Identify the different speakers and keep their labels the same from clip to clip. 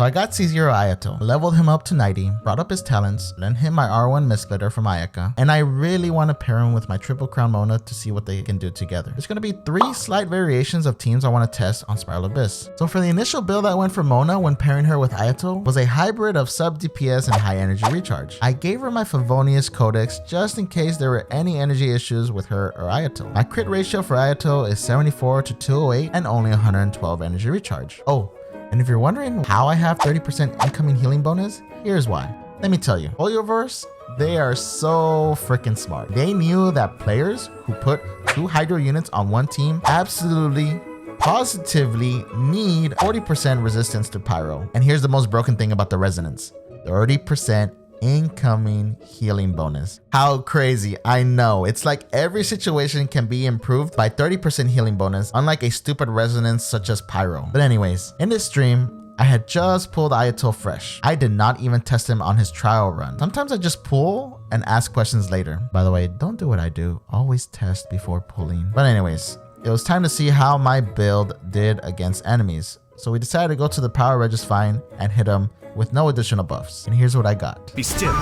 Speaker 1: I got C0 Ayato, leveled him up to 90, brought up his talents, lent him my R1 Misflitter from Ayaka, and I really want to pair him with my Triple Crown Mona to see what they can do together. There's going to be 3 slight variations of teams I want to test on Spiral Abyss. So for the initial build I went for Mona when pairing her with Ayato was a hybrid of sub DPS and high energy recharge. I gave her my Favonius Codex just in case there were any energy issues with her or Ayato. My crit ratio for Ayato is 74 to 208 and only 112 energy recharge. Oh, and if you're wondering how I have 30% incoming healing bonus, here's why. Let me tell you, Hoyoverse, they are so freaking smart. They knew that players who put 2 Hydro units on one team absolutely, positively need 40% resistance to Pyro. And here's the most broken thing about the resonance. 30% incoming healing bonus. How crazy. I know. It's like every situation can be improved by 30% healing bonus, unlike a stupid resonance such as Pyro. But anyways, in this stream, I had just pulled Ayato fresh. I did not even test him on his trial run. Sometimes I just pull and ask questions later. By the way, don't do what I do. Always test before pulling. But anyways, it was time to see how my build did against enemies. So we decided to go to the Power Registine and hit him with no additional buffs. And here's what I got.
Speaker 2: Be still.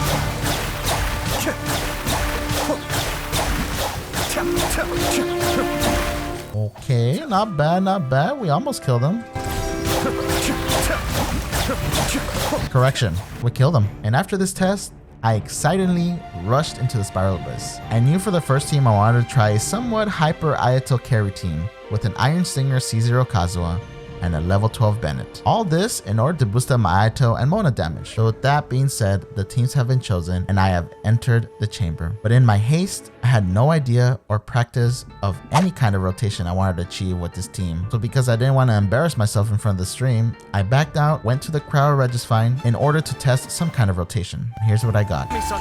Speaker 1: Okay, not bad, not bad. We almost killed him. Correction, we killed him. And after this test, I excitedly rushed into the Spiral Abyss. I knew for the first team I wanted to try a somewhat hyper Ayato carry team with an Iron Stinger C0 Kazuha and a level 12 Bennett. All this in order to boost up my Ayato and Mona damage. So with that being said, the teams have been chosen and I have entered the chamber. But in my haste, I had no idea or practice of any kind of rotation I wanted to achieve with this team. So because I didn't want to embarrass myself in front of the stream, I backed out, went to the Crowd Registine in order to test some kind of rotation. Here's what I got.
Speaker 3: Everybody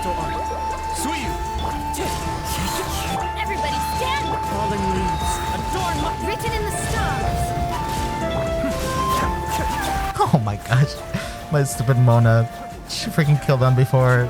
Speaker 3: stand! Fallen leaves, adorn written in the stars.
Speaker 1: Oh my gosh, my stupid Mona. She freaking killed them before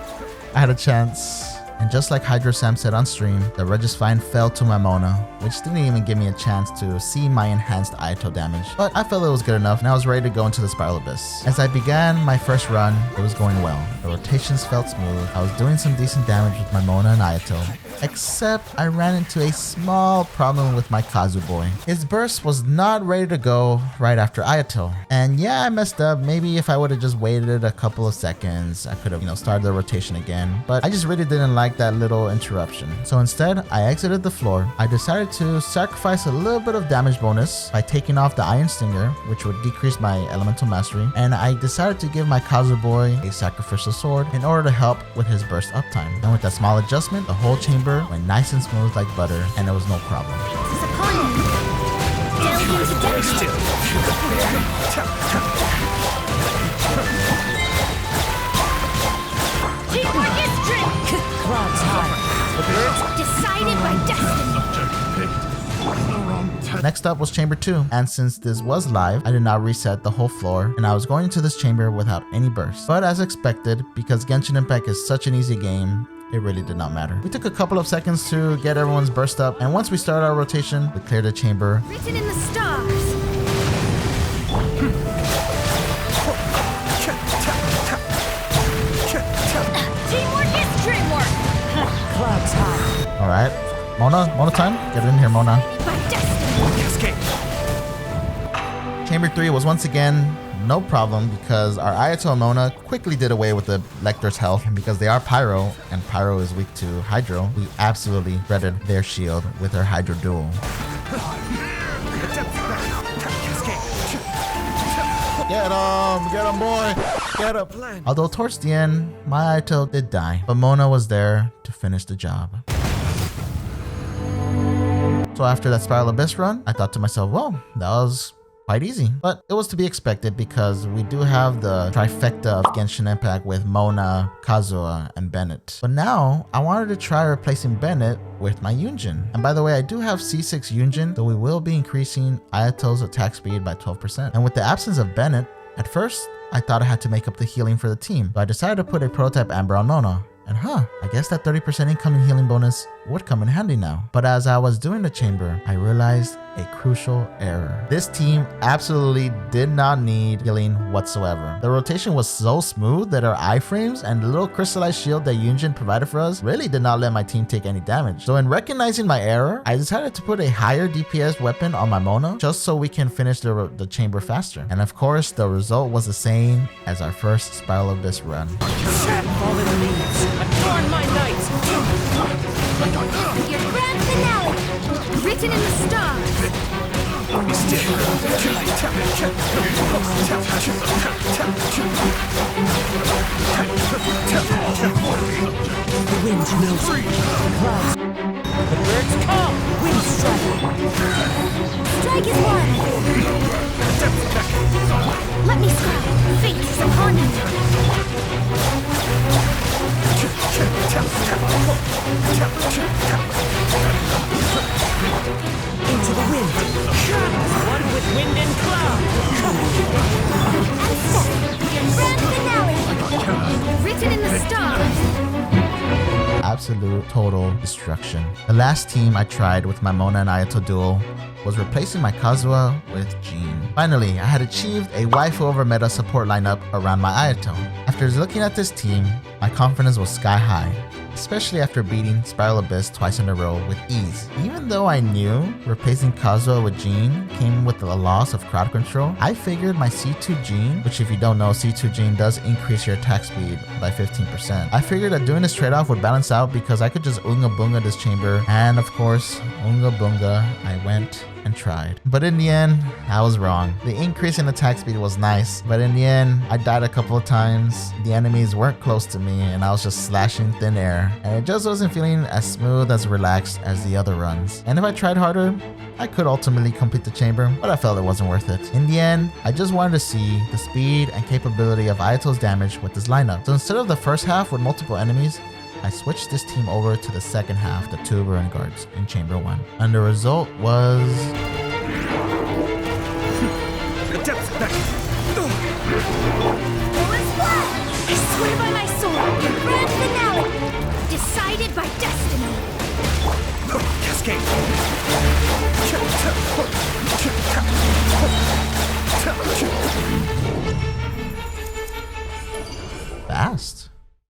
Speaker 1: I had a chance. And just like Hydro Sam said on stream, the Registine fell to my Mona, which didn't even give me a chance to see my enhanced Ayato damage. But I felt it was good enough and I was ready to go into the Spiral Abyss. As I began my first run, it was going well. The rotations felt smooth. I was doing some decent damage with my Mona and Ayato. Except I ran into a small problem with my Kazu boy. His burst was not ready to go right after Ayato. And yeah, I messed up. Maybe if I would have just waited a couple of seconds, I could have, started the rotation again. But I just really didn't like that little interruption. So instead, I exited the floor. I decided to sacrifice a little bit of damage bonus by taking off the Iron Stinger, which would decrease my elemental mastery. And I decided to give my Kazu boy a sacrificial sword in order to help with his burst uptime. And with that small adjustment, the whole chamber went nice and smooth like butter, and it was no problem.
Speaker 3: Decided by destiny.
Speaker 1: Next up was Chamber 2, and since this was live, I did not reset the whole floor, and I was going into this chamber without any burst. But as expected, because Genshin Impact is such an easy game, it really did not matter. We took a couple of seconds to get everyone's burst up, and once we started our rotation, we cleared the chamber.
Speaker 3: Written in the stars. Teamwork is dreamwork. Clouds high.
Speaker 1: All right, Mona time. Get in here, Mona.
Speaker 3: By destiny.
Speaker 1: Chamber 3 was once again no problem because our Ayato and Mona quickly did away with the Lecter's health, and because they are Pyro and Pyro is weak to Hydro, we absolutely shredded their shield with our Hydro duel. Get him boy, get him. Although towards the end, my Ayato did die, but Mona was there to finish the job. So after that Spiral Abyss run, I thought to myself, well, that was quite easy. But it was to be expected because we do have the trifecta of Genshin Impact with Mona, Kazuha, and Bennett. But now, I wanted to try replacing Bennett with my Yunjin. And by the way, I do have C6 Yunjin, though we will be increasing Ayato's attack speed by 12%. And with the absence of Bennett, at first, I thought I had to make up the healing for the team, but I decided to put a prototype Amber on Mona. And I guess that 30% incoming healing bonus would come in handy now. But as I was doing the chamber, I realized a crucial error. This team absolutely did not need healing whatsoever. The rotation was so smooth that our iframes and the little crystallized shield that Yunjin provided for us really did not let my team take any damage. So in recognizing my error, I decided to put a higher DPS weapon on my Mona just so we can finish the chamber faster. And of course, the result was the same as our first Spiral Abyss run.
Speaker 3: Fallen leaves, adorn my night.
Speaker 2: Your grand finale, written in the stars.
Speaker 3: The wind knows it. Clouds. The birds come. Wind strike.
Speaker 2: Strike is one. Let me scry. Fate is upon you.
Speaker 3: Into the wind. One with wind and cloud.
Speaker 2: And step. Your grand finale, written in the stars.
Speaker 1: Absolute total destruction. The last team I tried with my Mona and Ayato duel was replacing my Kazuha with Jean. Finally, I had achieved a waifu over meta support lineup around my Ayato. After looking at this team, my confidence was sky high, especially after beating Spiral Abyss twice in a row with ease. Even though I knew replacing Kazuha with Jean came with a loss of crowd control, I figured my C2 Jean, which if you don't know, C2 Jean does increase your attack speed by 15%. I figured that doing this trade-off would balance out because I could just Unga Bunga this chamber, and of course, Unga Bunga, I went and tried. But in the end, I was wrong. The increase in attack speed was nice, but in the end, I died a couple of times. The enemies weren't close to me, and I was just slashing thin air, and it just wasn't feeling as smooth as relaxed as the other runs. And if I tried harder, I could ultimately complete the chamber, but I felt it wasn't worth it. In the end, I just wanted to see the speed and capability of Ayato's damage with this lineup. So instead of the first half with multiple enemies, I switched this team over to the second half, the 2 Burn Guards in Chamber 1. And the result was...
Speaker 2: I swear by my sword, your grand finale, decided by destiny.
Speaker 4: Cascade!